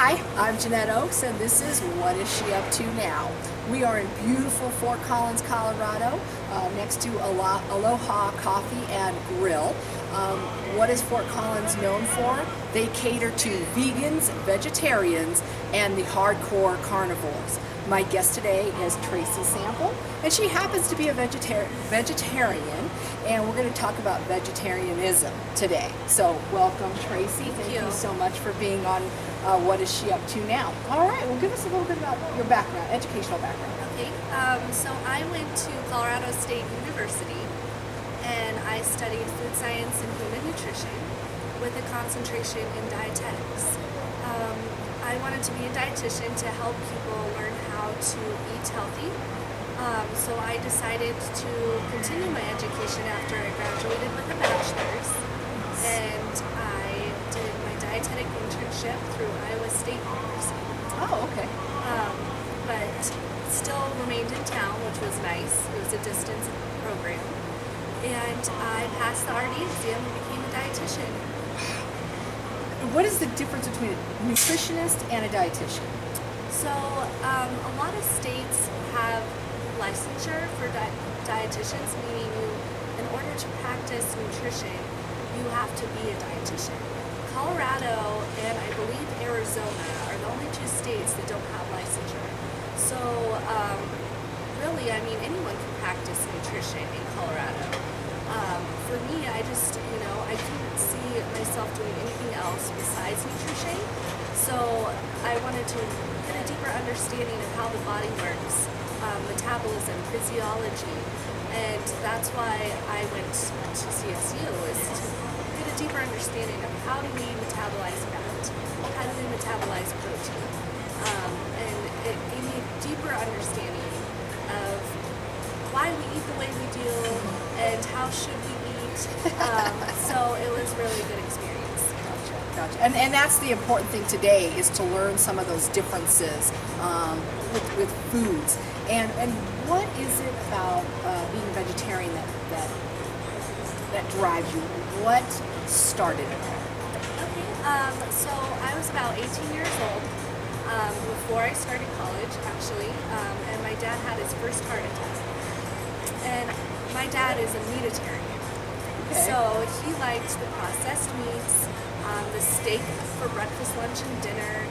Hi, I'm Jeanette Oakes, and this is What Is She Up To Now? We are in beautiful Fort Collins, Colorado, next to Aloha Coffee and Grill. What is Fort Collins known for? They cater to vegans, vegetarians, and the hardcore carnivores. My guest today is Traci Sample, and she happens to be a vegetarian, and we're going to talk about vegetarianism today. So welcome, Traci. Thank you so much for being on What Is She Up To Now? All right, well, give us a little bit about your background, educational background. Okay, so I went to Colorado State University, and I studied food science and human nutrition with a concentration in dietetics. I wanted to be a dietitian to help people learn how to eat healthy. So I decided to continue my education after I graduated with a bachelor's, and I did my dietetic internship through Iowa State University. Oh, okay. But still remained in town, which was nice. It was a distance program. And I passed the RD exam and became a dietitian. What is the difference between a nutritionist and a dietitian? So a lot of states have licensure for dietitians, meaning in order to practice nutrition, you have to be a dietitian. Colorado and I believe Arizona are the only two states that don't have licensure. So really, I mean, anyone can practice nutrition in Colorado. For me, I just, I couldn't see myself doing anything else besides nutrition. So I wanted to get a deeper understanding of how the body works, metabolism, physiology, and that's why I went to CSU, is to get a deeper understanding of how do we metabolize fat, how do we metabolize protein, and it gave me a deeper understanding of why we eat the way we do and how should we eat. So it was really a good experience. Gotcha. And that's the important thing today, is to learn some of those differences with foods. And what is it about being a vegetarian that drives you? What started it? Okay, so I was about 18 years old before I started college, actually, and my dad had his first heart attack. And my dad is a meatitarian. Okay. So he liked the processed meats, the steak for breakfast, lunch, and dinner,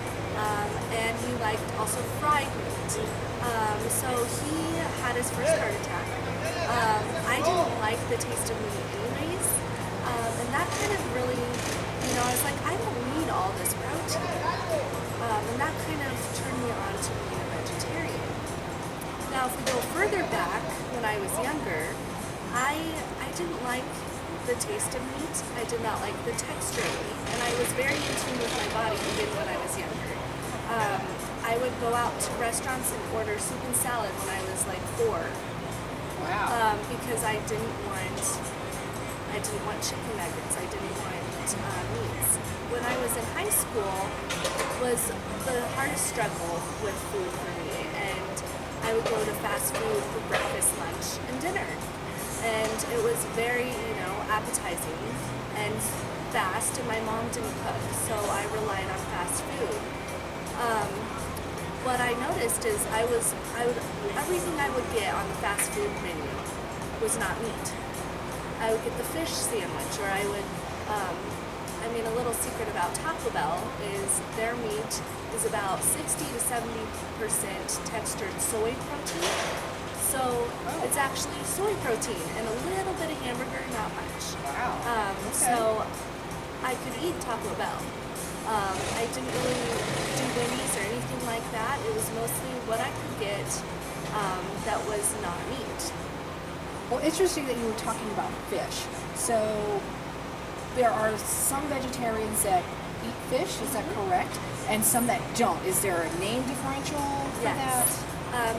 and he liked also fried meat. So he had his first heart attack. I didn't like the taste of meat anyways, and that kind of really, I was like, I don't need all this protein. And that kind of turned me on to being a vegetarian. Now, if we go further back, when I was younger, I didn't like the taste of meat. I did not like the texture of meat, and I was very in tune with my body even when I was younger. I would go out to restaurants and order soup and salad when I was like 4. Wow. Because I didn't want chicken nuggets. I didn't want meats. When I was in high school, was the hardest struggle with food for me, and I would go to fast food for breakfast, lunch, and dinner. And it was very, appetizing and fast, and my mom didn't cook, so I relied on fast food. What I noticed is everything I would get on the fast food menu was not meat. I would get the fish sandwich, or I would, a little secret about Taco Bell is their meat is about 60 to 70% textured soy protein. So it's actually soy protein and a little bit of hamburger, not much. Wow. Okay. So I could eat Taco Bell. I didn't really do Wendy's or anything like that. It was mostly what I could get that was not meat. Well, interesting that you were talking about fish. So there are some vegetarians that eat fish, is that correct? And some that don't. Is there a name differential for that?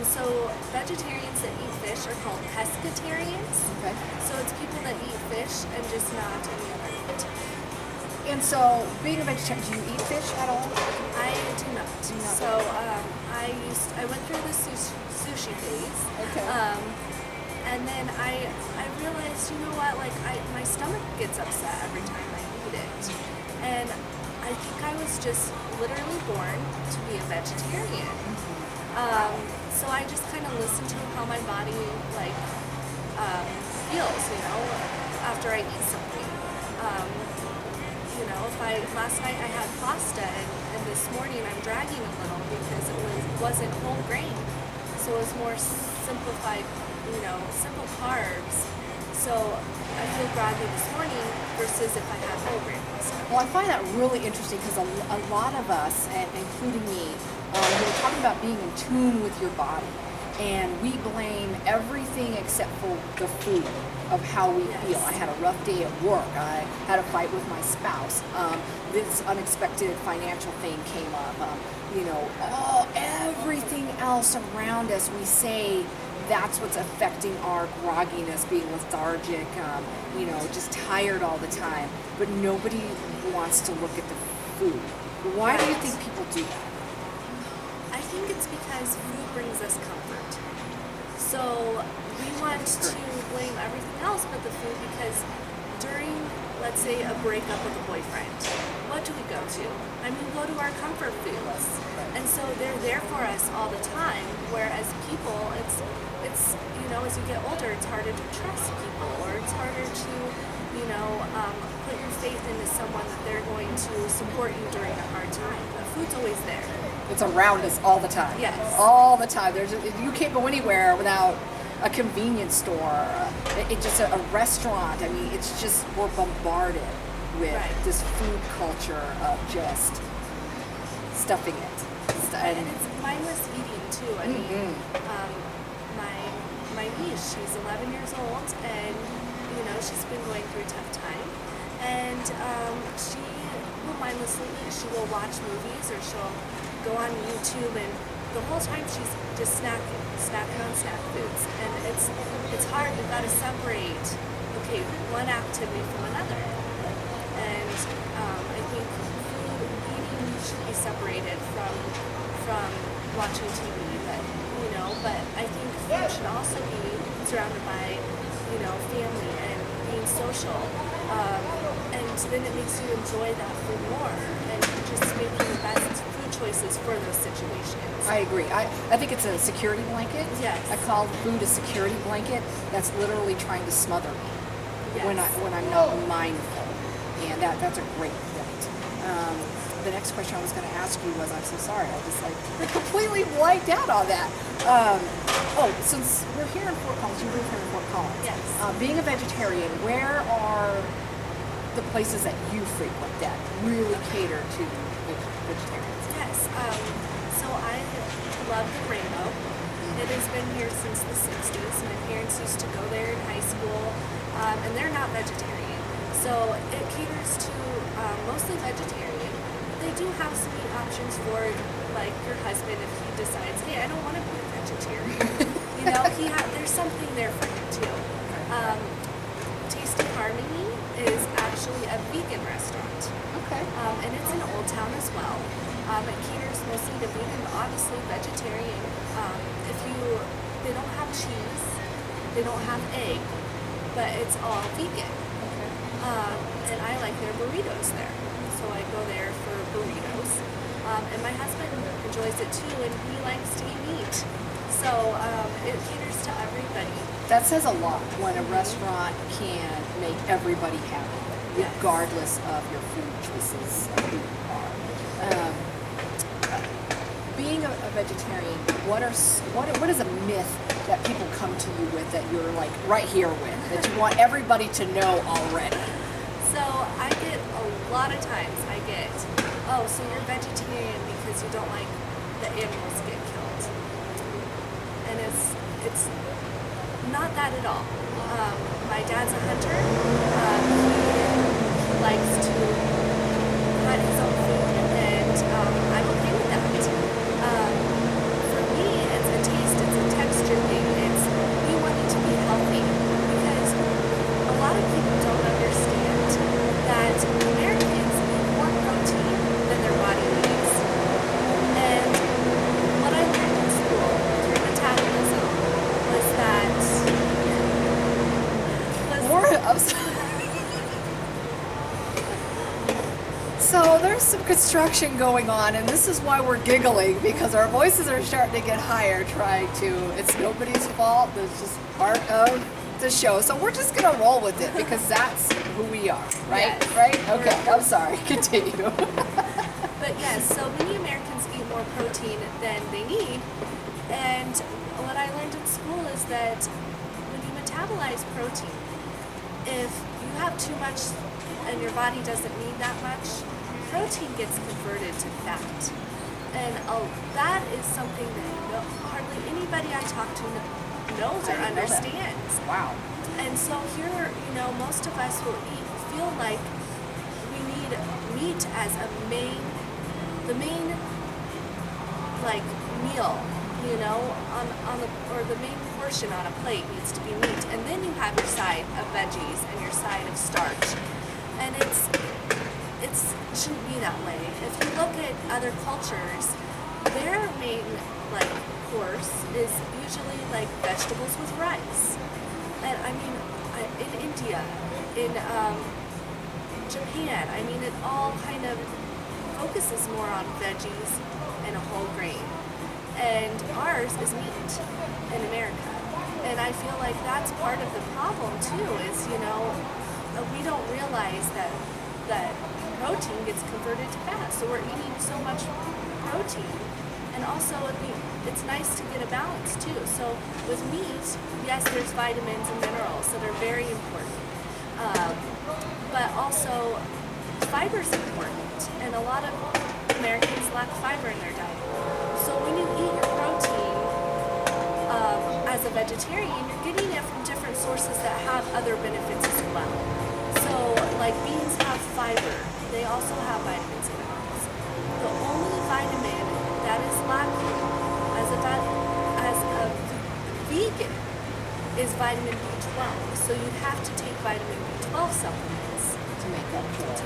So vegetarians that eat fish are called pescatarians. Okay. So it's people that eat fish and just not any other meat. And so, being a vegetarian, do you eat fish at all? I do not. So I went through the sushi phase. Okay. And then I realized, my stomach gets upset every time I eat it. And I I think I was just literally born to be a vegetarian. So I just kind of listen to how my body like feels, after I eat something. If last night I had pasta and this morning I'm dragging a little because wasn't whole grain, so it was more simplified, simple carbs. So I feel groggy this morning versus if I had whole grain pasta. Well, I find that really interesting because a lot of us, and including me, we're talking about being in tune with your body. And we blame everything except for the food of how we feel. I had a rough day at work. I had a fight with my spouse. This unexpected financial thing came up. Everything else around us, we say that's what's affecting our grogginess, being lethargic, just tired all the time. But nobody wants to look at the food. Why do you think people do that? I think it's because food brings us comfort. So we want to blame everything else but the food because during, let's say, a breakup with a boyfriend, what do we go to? We go to our comfort foods. And so they're there for us all the time. Whereas people, it's as you get older, it's harder to trust people, or it's harder to, put your faith into someone that they're going to support you during a hard time. But food's always there. It's around us all the time. Yes. All the time. You can't go anywhere without a convenience store. It's just a restaurant. It's just, we're bombarded with this food culture of just stuffing it. And it's mindless eating too. My niece, she's 11 years old, and she's been going through a tough time, and she will mindlessly eat. She will watch movies, or she'll go on YouTube, and the whole time she's just snacking on snack foods. And it's hard. We've got to separate, one activity from another. And I think food eating should be separated from watching TV. But I think food should also be surrounded by, family and being social. And then it makes you enjoy that food more, and just making the best food choices for those situations. I agree. I think it's a security blanket. Yes. I call food a security blanket that's literally trying to smother me when I'm not mindful. And that's a great point. The next question I was going to ask you was, I'm so sorry, I completely blanked out on that. Since we're here in Fort Collins, you live here in Fort Collins. Yes. Being a vegetarian, where are the places that you frequent that really cater to vegetarians? Yes. So I love the Rainbow. It has been here since the 60s. My parents used to go there in high school, and they're not vegetarian. So it caters to mostly vegetarian. They do have some meat options for, like, your husband if he decides, hey, I don't want to be a vegetarian. There's something there for him too. Tasty Harmony is actually a vegan restaurant. Okay. And it's in Old Town as well. It caters mostly to vegan, but obviously vegetarian. They don't have cheese, they don't have egg, but it's all vegan. Okay. And I like their burritos there. So I go there for burritos. And my husband enjoys it too, and he likes to eat meat. So it caters to everybody. That says a lot when a restaurant can make everybody happy, regardless of your food choices of who you are. Being a vegetarian, what is a myth that people come to you with that you're like right here with, that you want everybody to know already? So I get a lot of times, so you're vegetarian because you don't like the animals get killed. And it's not that at all. My dad's a hunter. He likes to hunt his own food, and I'm okay with that. For me, it's a taste, it's a texture thing. It's me wanting to be healthy, because a lot of people don't understand that Americans eat more protein than their body needs. And what I learned in school through metabolism was that More, I'm sorry. So there's some construction going on, and this is why we're giggling, because our voices are starting to get higher trying to, it's nobody's fault, it's just part of the show. So we're just gonna roll with it because that's who we are, right? Yes. Right? Okay, I'm sorry, continue. But yes, so many Americans eat more protein than they need. And what I learned in school is that when you metabolize protein, if you have too much and your body doesn't need that much, protein gets converted to fat. And that is something that hardly anybody I talk to knows or understands. Wow. And so here, most of us will feel like we need meat as the main like meal, or the main portion on a plate needs to be meat, and then you have your side of veggies and your side of starch, and it shouldn't be that way. If you look at other cultures, their main course is usually vegetables with rice, and in India, in Japan, it all kind of focuses more on veggies and a whole grain. And ours is meat in America. And I feel like that's part of the problem too, is, we don't realize that protein gets converted to fat. So we're eating so much protein. And also it's nice to get a balance too. So with meat, yes, there's vitamins and minerals that are very important. But also fiber is important. And a lot of Americans lack fiber in their diet. So when you eat your protein as a vegetarian, you're getting it from different sources that have other benefits as well. So beans have fiber. They also have vitamins and minerals. The only vitamin that is lacking as a vegan is vitamin B12. So you have to take vitamin B12 supplements to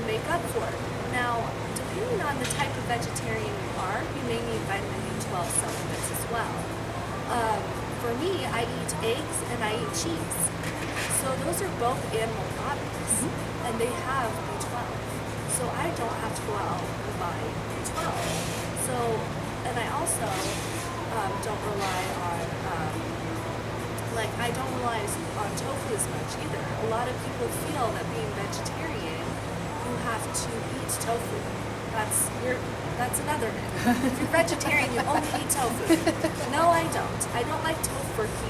make up for it. Now, depending on the type of vegetarian you are, you may need vitamin B12 supplements as well. For me, I eat eggs and I eat cheese. So those are both animal products, and they have B12. So I don't have to go out and buy B12. So, and I also don't rely on, I don't rely on tofu as much either. A lot of people feel that being vegetarian, you have to eat tofu. That's another myth. If you're vegetarian, you only eat tofu. No, I don't. I don't like tofurkey.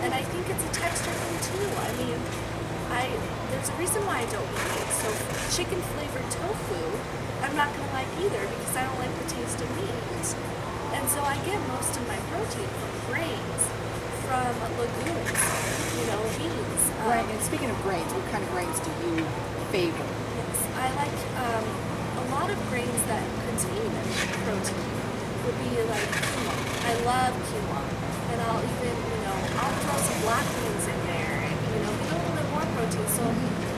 And I think it's a texture thing too. There's a reason why I don't eat it. So chicken flavored tofu, I'm not gonna like either because I don't like the taste of meat. And so I get most of my protein from grains, from legumes, beans. Right, and speaking of grains, what kind of grains do you favor? Yes, I like a lot of grains that contain protein would be like quinoa. I love quinoa. And I'll even, I'll throw some black beans in there and, get a little bit more protein. So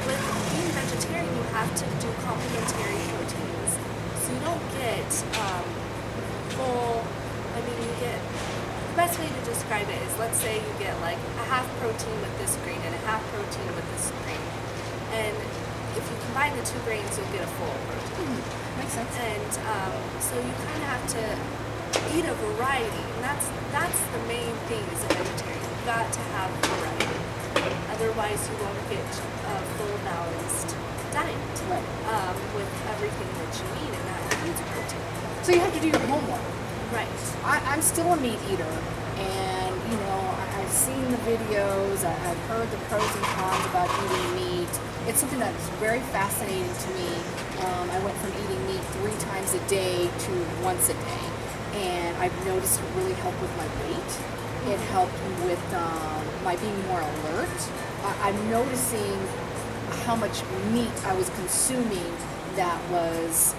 with being vegetarian, you have to do complementary proteins. So you don't get the best way to describe it is, let's say you get a half protein with this grain and a half protein with this grain. And if you combine the two grains, you'll get a full protein. Makes sense. And so you kind of have to eat a variety. And that's the main thing as a vegetarian. You've got to have variety. Otherwise, you won't get a full balanced diet with everything that you need, and that includes protein. So you have to do your homework. Right. I'm still a meat eater, and I've seen the videos, I've heard the pros and cons about eating meat. It's something that's very fascinating to me. I went from eating meat 3 times a day to once a day, and I've noticed it really helped with my weight. It helped with my being more alert. I'm noticing how much meat I was consuming that was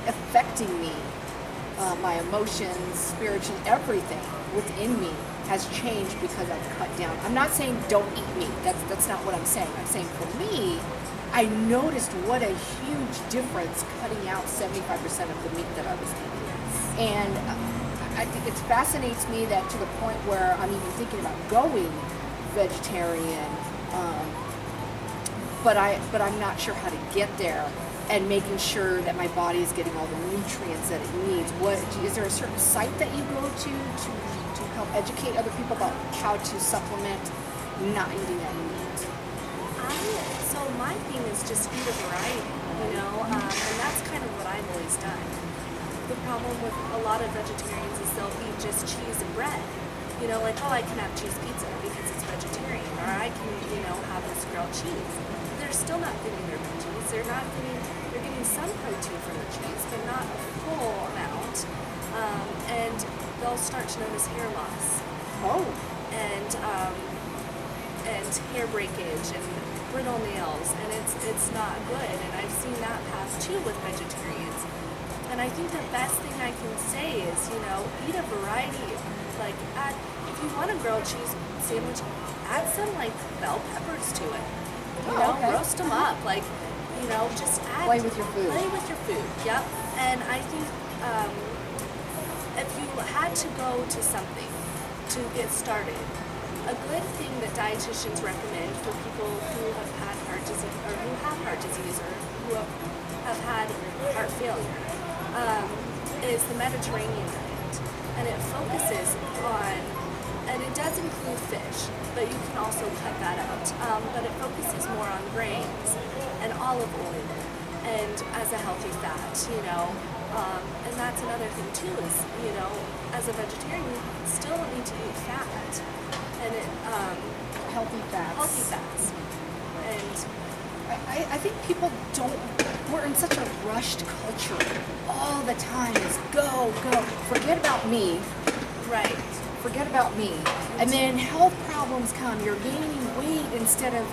affecting me. My emotions, spiritually, everything within me has changed because I've cut down. I'm not saying don't eat meat. That's not what I'm saying. I'm saying for me, I noticed what a huge difference cutting out 75% of the meat that I was eating. And I think it fascinates me that to the point where I'm even thinking about going vegetarian, but I'm not sure how to get there and making sure that my body is getting all the nutrients that it needs. Is there a certain site that you go to help educate other people about how to supplement not eating any meat? So my thing is just eat a variety, and that's kind of what I've always done. The problem with a lot of vegetarians is they'll eat just cheese and bread. Like, oh, I can have cheese pizza because it's vegetarian, or I can, have this grilled cheese. They're still not getting their veggies. They're getting some protein from the cheese, but not a full amount. And they'll start to notice hair loss. Oh. And hair breakage and brittle nails, and it's not good. And I've seen that path too with vegetarians. And I think the best thing I can say is, eat a variety. Like, if you want a grilled cheese sandwich, add some bell peppers to it. Okay. Roast them up. Just add. Play with your food. Play with your food. Yep. And I think if you had to go to something to get started, a good thing that dietitians recommend for people who have had heart disease, or who have heart disease, or who have had heart failure, is the Mediterranean diet. And it focuses on, and it does include fish, but you can also cut that out. But it focuses more on grains and olive oil and as a healthy fat, and that's another thing too is, as a vegetarian, you still need to eat fat. And Healthy fats. healthy fats. And I think people we're in such a rushed culture. All the time is go. Forget about me. right. Forget about me. And then health problems come. You're gaining weight instead of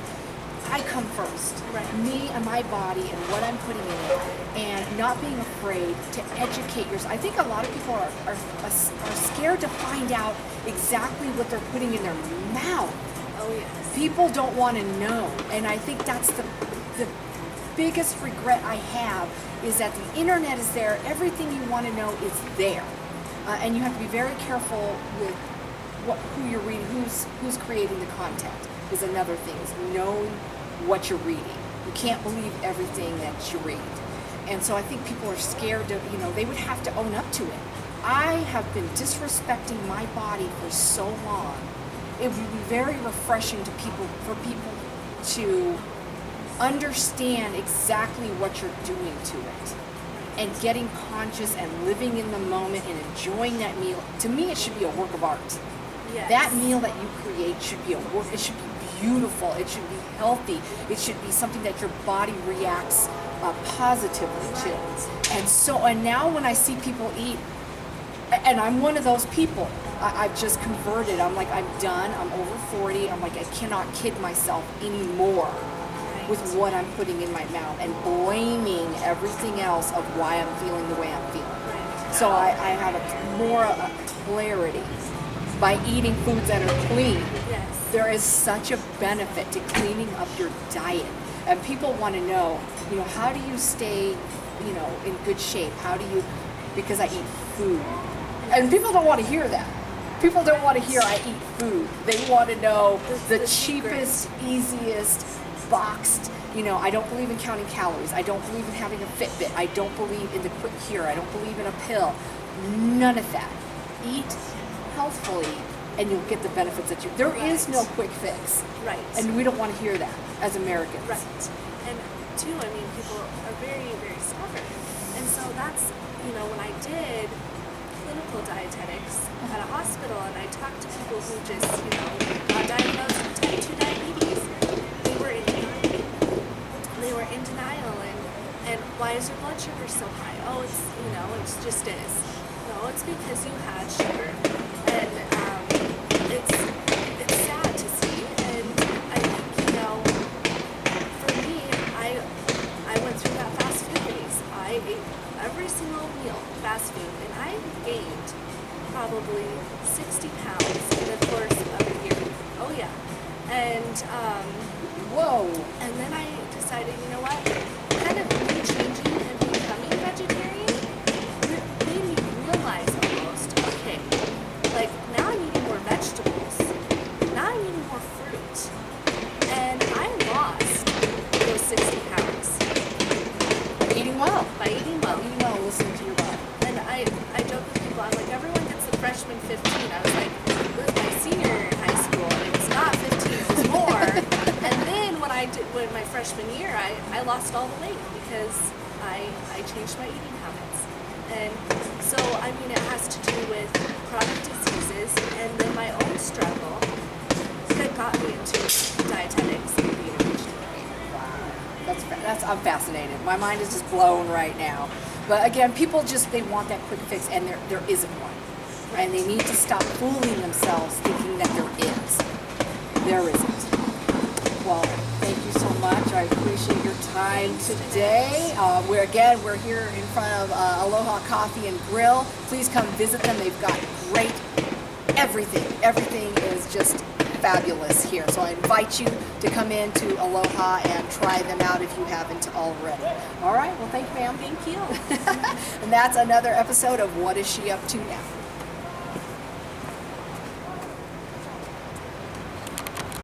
I come first. Right. Me and my body and what I'm putting in it, and not being afraid to educate yourself. I think a lot of people are scared to find out exactly what they're putting in their mouth. Oh yes. People don't want to know, and I think that's the biggest regret I have is that the internet is there. Everything you want to know is there, and you have to be very careful with who you're reading, who's creating the content. Is another thing, is knowing what you're reading. You can't believe everything that you read. And so I think people are scared to, they would have to own up to it. I have been disrespecting my body for so long. It would be very refreshing for people to understand exactly what you're doing to it. And getting conscious and living in the moment and enjoying that meal. To me, it should be a work of art. Yes. That meal that you create should be it should be beautiful, it should be healthy, it should be something that your body reacts positively to. And now when I see people eat, and I'm one of those people, I've just converted, I'm done, I'm over 40, I cannot kid myself anymore with what I'm putting in my mouth and blaming everything else of why I'm feeling the way I'm feeling. So I have more clarity. By eating foods that are clean, Yes. there is such a benefit to cleaning up your diet. And people want to know, how do you stay, in good shape? Because I eat food. And people don't want to hear that. People don't want to hear I eat food. They want to know the cheapest, easiest, boxed, I don't believe in counting calories. I don't believe in having a Fitbit. I don't believe in the quick cure. I don't believe in a pill. None of that. Eat healthfully, and you'll get the benefits that there is no quick fix. Right. And we don't want to hear that as Americans. Right. And too, people are very, very stubborn. And so that's, when I did clinical dietetics at a hospital and I talked to people who just, got diagnosed with type 2 diabetes, they were in denial. And why is your blood sugar so high? Oh, it's, it just is. No, it's because you had sugar. And it's sad to see, and I think, for me, I went through that fast food phase. I ate every single meal fast food, and I gained probably 60 pounds in the course of a year. Oh yeah. And Whoa. and then I decided, what? Kind of me changing and becoming vegetarian made me realize almost, okay, now I'm eating more vegetables. Now I'm eating more fruit. And I lost those 60 pounds. by eating well. Eating well, listen to your body. And I joke with people, I'm like, everyone gets the freshman 15. I was like, it was my senior year in high school, and it was not 15, it was more. And then when my freshman year, I lost all the weight because I changed my eating habits. And so, I mean, it has to do with chronic diseases and then my own struggle that got me into dietetics and being a vegetarian. Wow, I'm fascinated. My mind is just blown right now. But again, people they want that quick fix, and there isn't one. And they need to stop fooling themselves thinking that there is. There isn't. Well, thank you so much. I appreciate your time today. We're here in front of Aloha Coffee and Grill. Please come visit them. They've got great everything. Everything is just fabulous here. So I invite you to come in to Aloha and try them out if you haven't already. All right. Well, thank you, ma'am. Thank you. And that's another episode of What Is She Up To Now?